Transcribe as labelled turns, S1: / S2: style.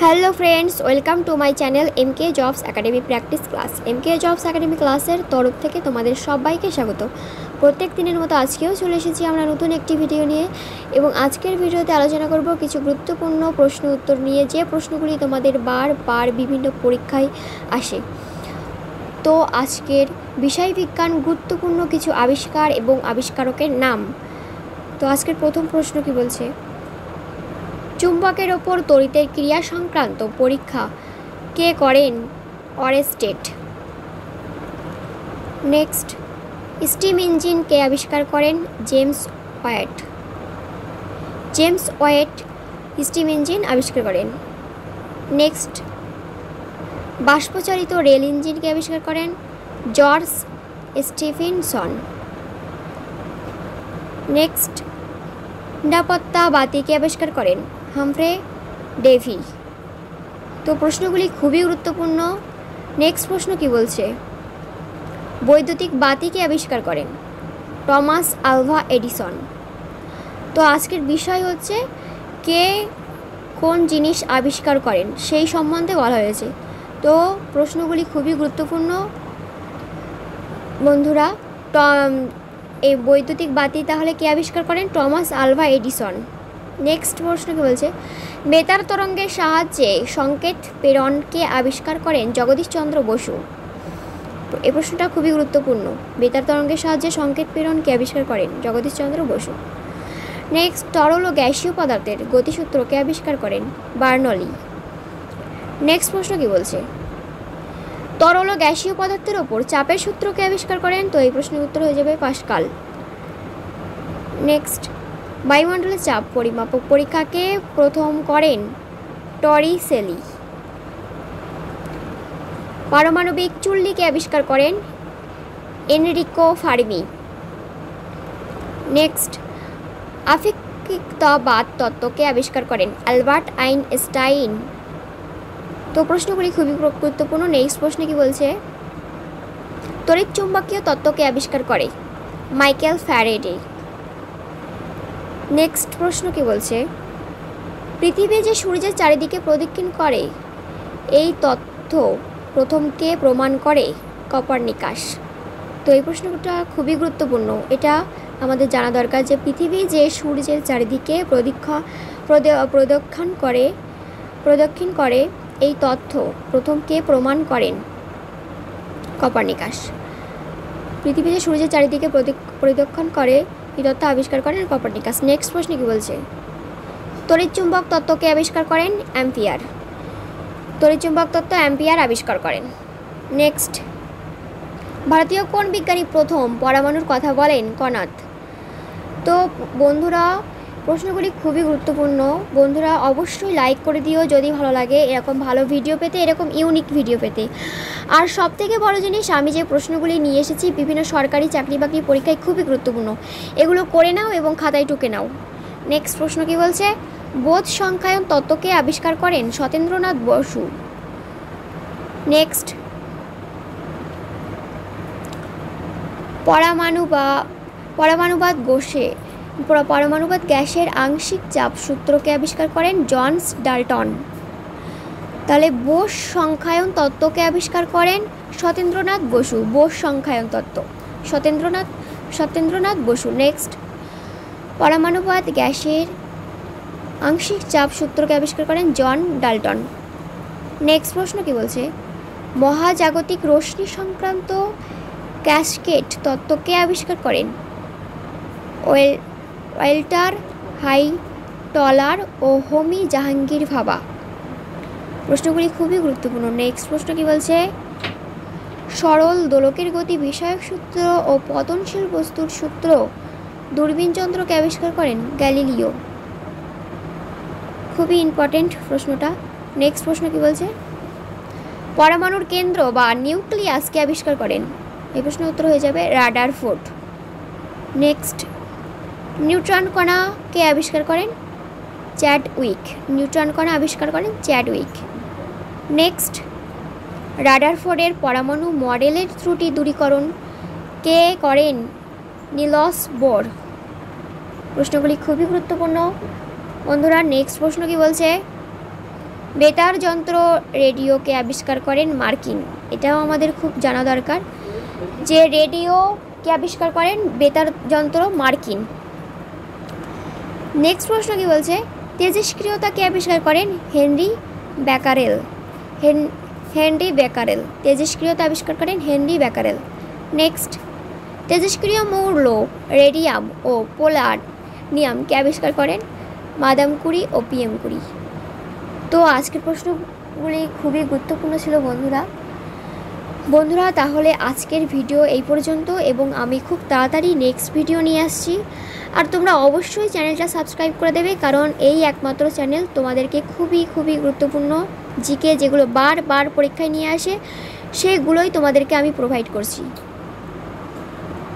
S1: Hello friends, welcome to my channel MK jobs academy practice class. MK jobs academy ক্লাসের তরফ থেকে তোমাদের সবাইকে স্বাগত। প্রত্যেক দিনের মতো আজকেও চলে এসেছি আমরা নতুন একটি ভিডিও নিয়ে, এবং আজকের ভিডিওতে আলোচনা করব কিছু গুরুত্বপূর্ণ প্রশ্ন উত্তর নিয়ে, যে প্রশ্নগুলি তোমাদের বারবার বিভিন্ন পরীক্ষায় আসে। তো আজকের বিষয় বিজ্ঞান, গুরুত্বপূর্ণ কিছু আবিষ্কার এবং আবিষ্কারকের নাম। তো আজকের প্রথম প্রশ্ন কি বলছে, চুম্বকের ওপর তড়িতের ক্রিয়া সংক্রান্ত পরীক্ষা কে করেন? অরেস্টেড। নেক্সট, স্টিম ইঞ্জিন কে আবিষ্কার করেন? James Watt. James Watt steam engine আবিষ্কার করেন। নেক্সট, বাষ্পচালিত রেল ইঞ্জিন কে আবিষ্কার করেন? George Stephenson. নেক্সট, নিরাপত্তা বাতি কে আবিষ্কার করেন? Humphry Davy. তো প্রশ্নগুলি খুবই গুরুত্বপূর্ণ। নেক্সট প্রশ্ন কি বলছে, বৈদ্যুতিক বাতি কে আবিষ্কার করেন? Thomas Alva Edison. তো আজকের বিষয় হচ্ছে কে কোন জিনিস আবিষ্কার করেন সেই সম্বন্ধে বলা হয়েছে। তো প্রশ্নগুলি খুবই গুরুত্বপূর্ণ বন্ধুরা। এই বৈদ্যুতিক বাতি তাহলে কে আবিষ্কার করেন? Thomas Alva Edison. নেক্সট প্রশ্ন কি বলছে, বেতার তরঙ্গের সাহায্যে সংকেত প্রেরণ কে আবিষ্কার করেন? জগদীশচন্দ্র বসু। এই প্রশ্নটা খুবই গুরুত্বপূর্ণ। বেতার তরঙ্গের সাহায্যে সংকেত প্রেরণ কে আবিষ্কার করেন? জগদীশচন্দ্র বসু। নেক্সট, তরল ও গ্যাসীয় পদার্থের গতিসূত্র কে আবিষ্কার করেন? বার্নলি। নেক্সট প্রশ্ন কি বলছে, তরল ও গ্যাসীয় পদার্থের ওপর চাপের সূত্র কে আবিষ্কার করেন? তো এই প্রশ্নের উত্তর হয়ে যাবে পাস্কাল। নেক্সট, বায়ুমণ্ডলের চাপ পরিমাপক পরীক্ষাকে প্রথম করেন? টরিসেলি। পারমাণবিক চুল্লিকে আবিষ্কার করেন? Enrico Fermi. নেক্সট, আপেক্ষিকতাবাদ তত্ত্বকে আবিষ্কার করেন? Albert Einstein. তো প্রশ্নগুলি খুবই গুরুত্বপূর্ণ। নেক্সট প্রশ্নে কি বলছে, তড়িৎ চুম্বকীয় তত্ত্বকে আবিষ্কার করে? Michael Faraday. নেক্সট প্রশ্ন কি বলছে, পৃথিবী যে সূর্যের চারিদিকে প্রদক্ষিণ করে এই তথ্য প্রথম কে প্রমাণ করে? কোপার্নিকাস। তো এই প্রশ্নটা খুবই গুরুত্বপূর্ণ। এটা আমাদের জানা দরকার যে পৃথিবী যে সূর্যের চারিদিকে প্রদক্ষিণ করে এই তথ্য প্রথম কে প্রমাণ করেন? কোপার্নিকাস। পৃথিবী যে সূর্যের চারিদিকে প্রদক্ষিণ করে এই তথ্য আবিষ্কার করেন কোপার্নিকাস। নেক্সট প্রশ্ন কি বলছে, তড়িৎ চুম্বক তত্ত্বকে আবিষ্কার করেন? অ্যাম্পিয়ার। তড়িৎ চুম্বক তত্ত্ব অ্যাম্পিয়ার আবিষ্কার করেন। নেক্সট, ভারতীয় কোন বিজ্ঞানী প্রথম পরমাণুর কথা বলেন? কনাদ। তো বন্ধুরা প্রশ্নগুলি খুবই গুরুত্বপূর্ণ। বন্ধুরা অবশ্যই লাইক করে দিও যদি ভালো লাগে এরকম ভালো ভিডিও পেতে, এরকম ইউনিক ভিডিও পেতে। আর সবথেকে বড় জিনিস, আমি যে প্রশ্নগুলি নিয়ে এসেছি বিভিন্ন সরকারি চাকরি বাকরি পরীক্ষায় খুবই গুরুত্বপূর্ণ, এগুলো করে নাও এবং খাতায় টুকে নাও। নেক্সট প্রশ্ন কি বলছে, বোধ সংখ্যায়ন তত্ত্বকে আবিষ্কার করেন? সত্যেন্দ্রনাথ বসু। নেক্সট, পরমাণুবাদ গ্যাসের আংশিক চাপ সূত্রকে আবিষ্কার করেন? John Dalton. তাহলে বোস সংখ্যায়ন তত্ত্বকে আবিষ্কার করেন? সত্যেন্দ্রনাথ বসু। বোস সংখ্যায়ন তত্ত্ব সত্যেন্দ্রনাথ বসু। নেক্সট, পরমাণুবাদ গ্যাসের আংশিক চাপ সূত্রকে আবিষ্কার করেন? John Dalton. নেক্সট প্রশ্ন কি বলছে, মহাজাগতিক রশ্মি সংক্রান্ত ক্যাসকেড তত্ত্বকে আবিষ্কার করেন? ওয়াল্টার হাইটলার ও হোমি জাহাঙ্গীর ভাবা। প্রশ্নগুলি খুবই গুরুত্বপূর্ণ। নেক্সট প্রশ্ন কি বলছে, সরল দোলকের গতি বিষয়ক সূত্র ও পতনশীল বস্তুর সূত্র দূরবীন যন্ত্রকে আবিষ্কার করেন? গ্যালিলিও। খুবই ইম্পর্টেন্ট প্রশ্নটা। নেক্সট প্রশ্ন কি বলছে, পরমাণুর কেন্দ্র বা নিউক্লিয়াসকে আবিষ্কার করেন? এই প্রশ্নের উত্তর হয়ে যাবে রাদারফোর্ড। নেক্সট, নিউট্রন কণাকে আবিষ্কার করেন? চ্যাডউইক। নিউট্রন কণা আবিষ্কার করেন চ্যাডউইক। নেক্সট, রাদারফোর্ডের পরমাণু মডেলের ত্রুটি দূরীকরণ কে করেন? Nils bore. প্রশ্নগুলি খুবই গুরুত্বপূর্ণ বন্ধুরা। নেক্সট প্রশ্ন কি বলছে, বেতার যন্ত্র রেডিওকে আবিষ্কার করেন মার্কিন। এটাও আমাদের খুব জানা দরকার যে রেডিওকে আবিষ্কার করেন বেতার যন্ত্র মার্কিন। নেক্সট প্রশ্ন কি বলছে, তেজস্ক্রিয়তাকে আবিষ্কার করেন হেনরি ব্যাকারেল। হেনরি ব্যাকারেল তেজস্ক্রিয়তা আবিষ্কার করেন হেনরি ব্যাকারেল। নেক্সট, তেজস্ক্রিয় মৌল রেডিয়াম ও পোলানিয়ামকে আবিষ্কার করেন মাদাম কুরি ও PM কুরি। তো আজকের প্রশ্নগুলি খুবই গুরুত্বপূর্ণ ছিল বন্ধুরা। তাহলে আজকের ভিডিও এই পর্যন্ত, এবং আমি খুব তাড়াতাড়ি নেক্সট ভিডিও নিয়ে আসছি। আর তোমরা অবশ্যই চ্যানেলটা সাবস্ক্রাইব করে দেবে, কারণ এই একমাত্র চ্যানেল তোমাদেরকে খুবই গুরুত্বপূর্ণ জিকে যেগুলো বারবার পরীক্ষায় নিয়ে আসে সেগুলোই তোমাদেরকে আমি প্রোভাইড করছি।